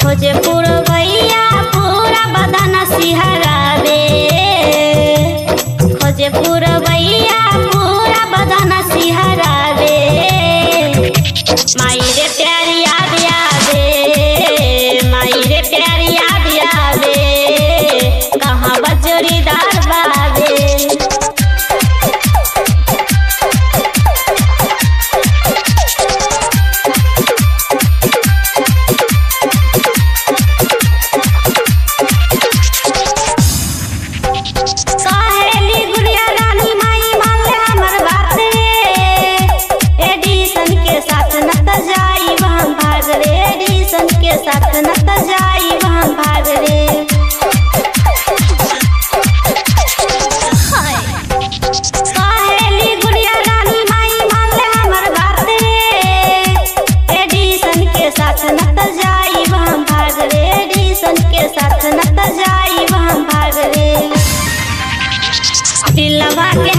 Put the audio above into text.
खोजे पुरवैया पूरा बदन सिहरावे, खोजे पुरवैया पूरा बदन सिहरावे। माई रे प्यार याद आवे, माई रे प्यार याद आवे, कहाँ बजोरीदार बावे। साथ न त जाई वहाँ भाग रे। सहेली गुड़िया रानी माई मान ले हमर बात रे। एडिसन के साथ न त जाई वहाँ भाग रे, एडिसन के साथ न त जाई वहाँ भाग रे। दिलवा के